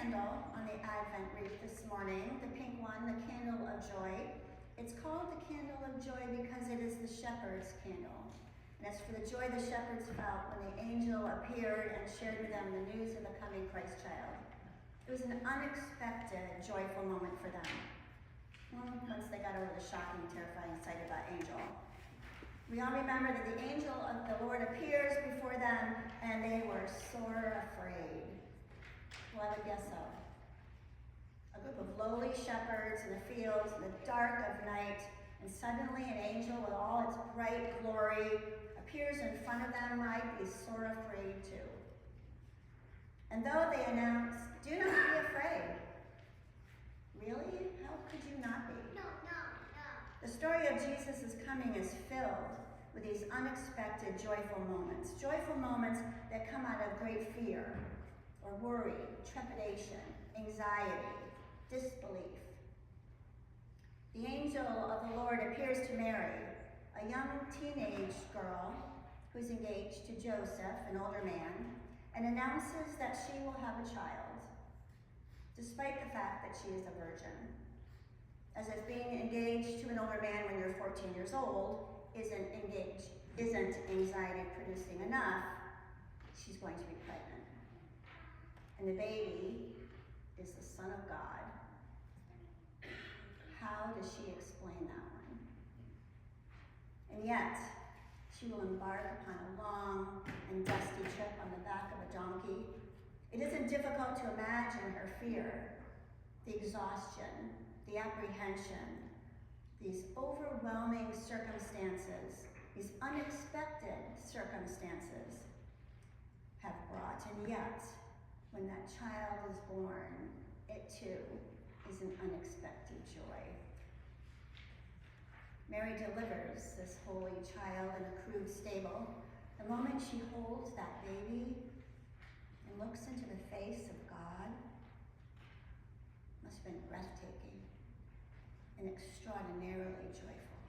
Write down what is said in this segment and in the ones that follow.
candle on the Advent wreath this morning, the pink one, the candle of joy. It's called the candle of joy because it is the shepherd's candle. And it's for the joy the shepherds felt when the angel appeared and shared with them the news of the coming Christ child. It was an unexpected, joyful moment for them. Once they got over the shocking, terrifying sight of that angel. We all remember that the angel of the Lord appears before them, and they were sore afraid. Well, I would guess so. A group of lowly shepherds in the fields in the dark of night, and suddenly an angel with all its bright glory appears in front of them, might be sore afraid too. And though they announce, "Do not be afraid," really? How could you not be? No. The story of Jesus' coming is filled with these unexpected joyful moments that come out of great fear or worry, trepidation, anxiety, disbelief. The angel of the Lord appears to Mary, a young teenage girl who's engaged to Joseph, an older man, and announces that she will have a child, despite the fact that she is a virgin. As if being engaged to an older man when you're 14 years old isn't anxiety producing enough, she's going to be pregnant. And the baby is the Son of God. How does she explain that one? And yet, she will embark upon a long and dusty trip on the back of a donkey. It isn't difficult to imagine her fear, the exhaustion, the apprehension, these overwhelming circumstances, these unexpected circumstances have brought. And yet, when that child is born, it too is an unexpected joy. Mary delivers this holy child in a crude stable. The moment she holds that baby and looks into the face of God must have been breathtaking and extraordinarily joyful.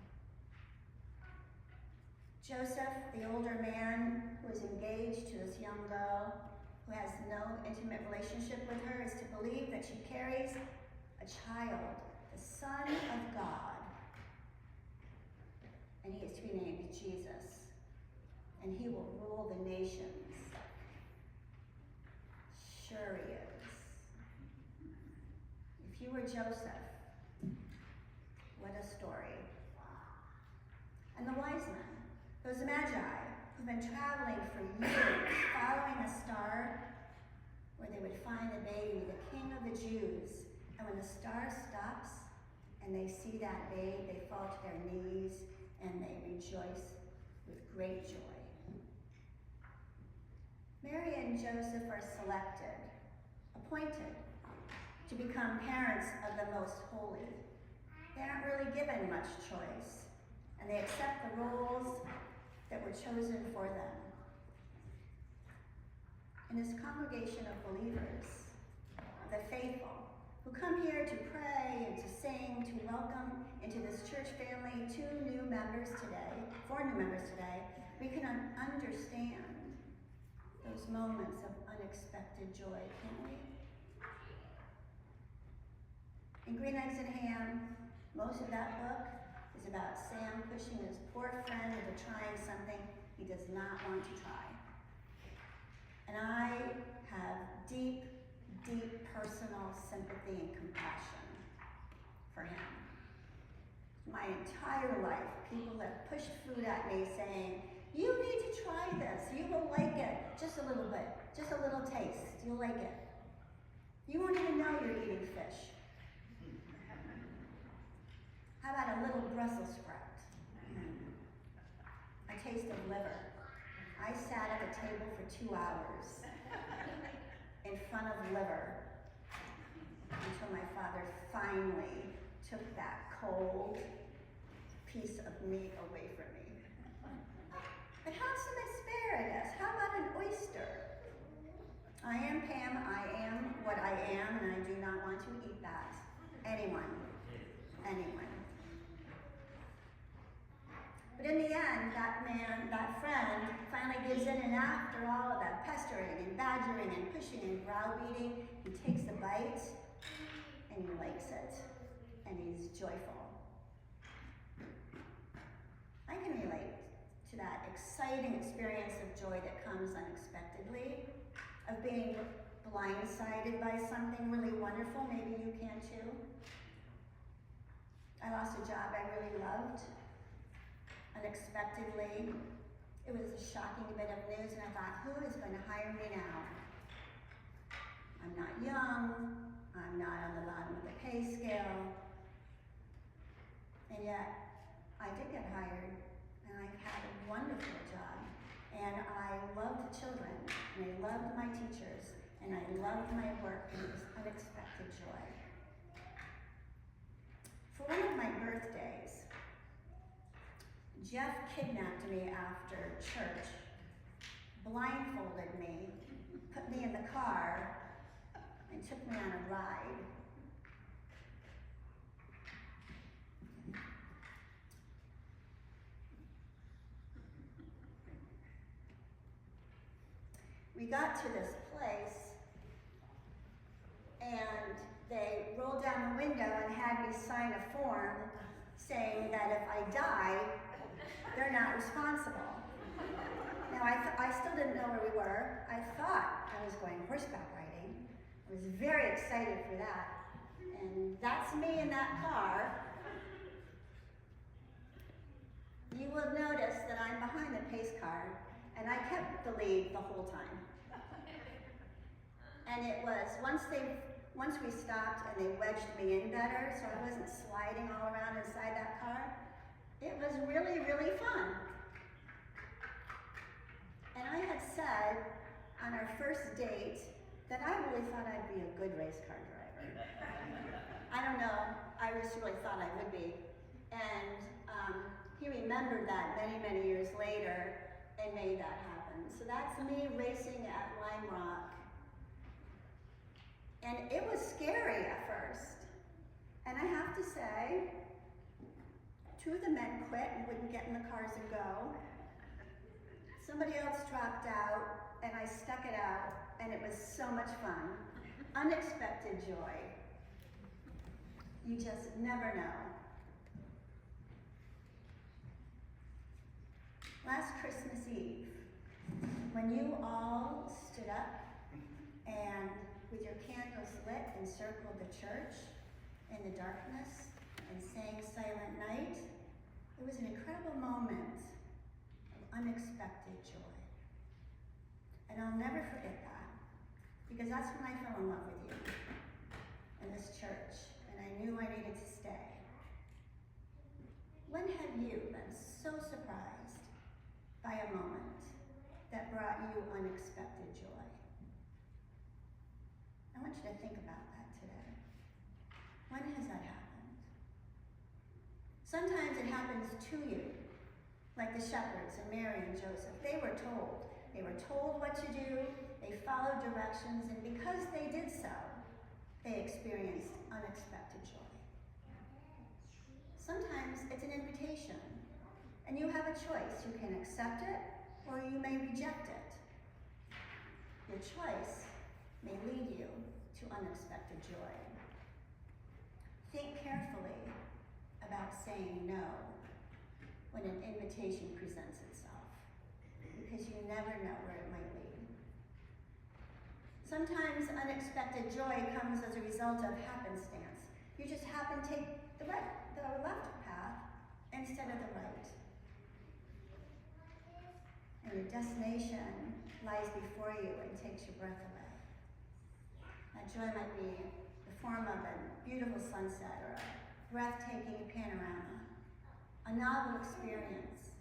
Joseph, the older man who is engaged to this young girl who has no intimate relationship with her, is to believe that she carries a child, the Son of God, and he is to be named Jesus, and he will rule the nations. Sure he is. If you were Joseph, what a story. And the wise men, those magi who've been traveling for years, following a star where they would find the baby, the King of the Jews. And when the star stops and they see that babe, they fall to their knees and they rejoice with great joy. Mary and Joseph are selected, appointed to become parents of the Most Holy. They aren't really given much choice, and they accept the roles that were chosen for them. In this congregation of believers, the faithful, who come here to pray and to sing, to welcome into this church family 4 new members today, we can understand those moments of unexpected joy, can't we? In Green Eggs and Ham, most of that book is about Sam pushing his poor friend into trying something he does not want to try. And I have deep, deep personal sympathy and compassion for him. My entire life, people have pushed food at me saying, "You need to try this, you will like it, just a little bit, just a little taste, you'll like it. You won't even know you're eating fish. How about a little Brussels sprout? A taste of liver." I sat at the table for 2 hours in front of liver until my father finally took that cold piece of meat away from me. But how's some asparagus? How about an oyster? I am Pam, I am what I am, and I do not want to eat that. Anyone. But in the end, that friend, finally gives in, and after all of that pestering and badgering and pushing and browbeating, he takes a bite and he likes it, and he's joyful. I can relate to that exciting experience of joy that comes unexpectedly, of being blindsided by something really wonderful. Maybe you can too. I lost a job I really loved unexpectedly. It was a shocking bit of news, and I thought, who is going to hire me now? I'm not young, I'm not on the bottom of the pay scale, and yet I did get hired, and I had a wonderful job, and I loved the children, and I loved my teachers, and I loved my work, and it was unexpected joy. For one of my birthdays, Jeff kidnapped me after church, blindfolded me, put me in the car, and took me on a ride. We got to this place, and they rolled down the window and had me sign a form saying that if I die, they're not responsible. Now, I still didn't know where we were. I thought I was going horseback riding. I was very excited for that. And that's me in that car. You will notice that I'm behind the pace car, and I kept the lead the whole time. And it was, once we stopped and they wedged me in better, so I wasn't sliding all around inside that car, it was really, really fun. And I had said on our first date that I really thought I'd be a good race car driver. I don't know, I just really thought I would be. And he remembered that many, many years later and made that happen. So that's me racing at Lime Rock. And it was scary at first. And I have to say, 2 of the men quit and wouldn't get in the cars and go. Somebody else dropped out, and I stuck it out, and it was so much fun. Unexpected joy. You just never know. Last Christmas Eve, when you all stood up and with your candles lit encircled the church in the darkness and sang Silent Night, it was an incredible moment of unexpected joy. And I'll never forget that, because that's when I fell in love with you in this church, and I knew I needed to stay. When have you been so surprised by a moment that brought you unexpected joy? I want you to think about that today. When has that happened? Sometimes it happens to you, like the shepherds and Mary and Joseph. They were told what to do, they followed directions, and because they did so, they experienced unexpected joy. Sometimes it's an invitation, and you have a choice. You can accept it, or you may reject it. Your choice may lead you to unexpected joy. Think carefully about saying no when an invitation presents itself, because you never know where it might lead. Sometimes unexpected joy comes as a result of happenstance. You just happen to take the left path instead of the right. And your destination lies before you and takes your breath away. That joy might be the form of a beautiful sunset or a breathtaking panorama, a novel experience,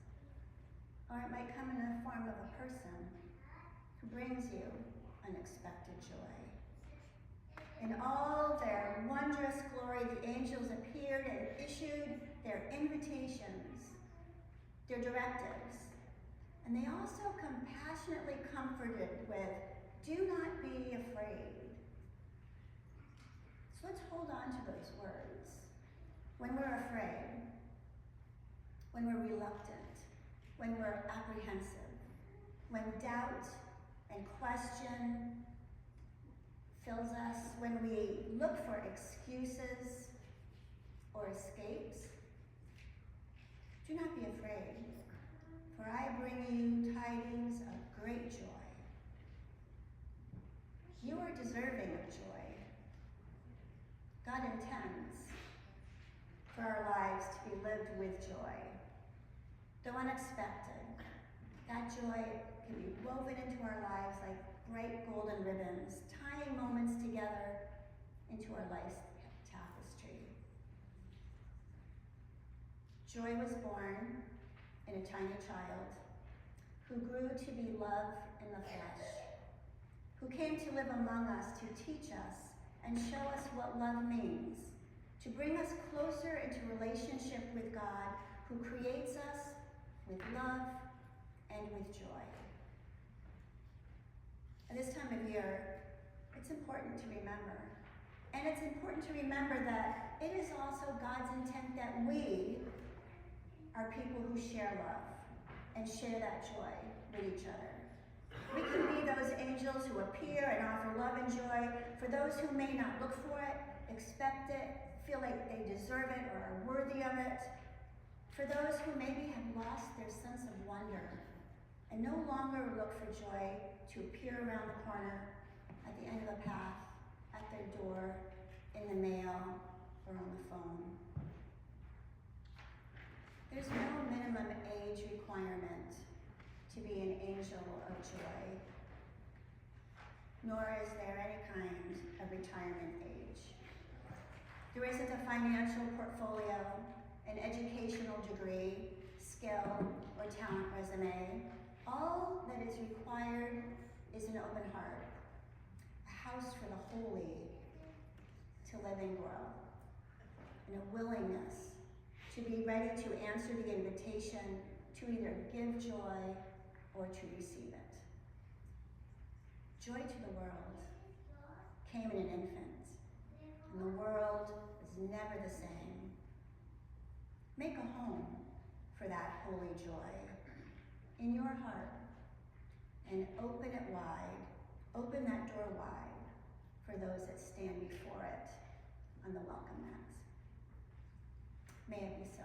or it might come in the form of a person who brings you unexpected joy. In all their wondrous glory, the angels appeared and issued their invitations, their directives, and they also compassionately comforted with, "Do not be afraid." So let's hold on to those words. When we're afraid, when we're reluctant, when we're apprehensive, when doubt and question fills us, when we look for excuses or escapes, do not be afraid, for I bring you tidings of great joy. You are deserving of joy. God intends for our lives to be lived with joy. Though unexpected, that joy can be woven into our lives like bright golden ribbons, tying moments together into our life's tapestry. Joy was born in a tiny child who grew to be love in the flesh, who came to live among us to teach us and show us what love means, to bring us closer into relationship with God, who creates us with love and with joy. At this time of year, it's important to remember. And it's important to remember that it is also God's intent that we are people who share love and share that joy with each other. We can be those angels who appear and offer love and joy for those who may not look for it, expect it, feel like they deserve it or are worthy of it. For those who maybe have lost their sense of wonder and no longer look for joy to appear around the corner, at the end of the path, at their door, in the mail, or on the phone. There's no minimum age requirement to be an angel of joy, nor is there any kind of retirement age. There isn't a financial portfolio, an educational degree, skill, or talent resume. All that is required is an open heart, a house for the holy to live and grow, and a willingness to be ready to answer the invitation to either give joy or to receive it. Joy to the world came in an infant, and the world is never the same. Make a home for that holy joy in your heart and open it wide, open that door wide for those that stand before it on the welcome mat. May it be so.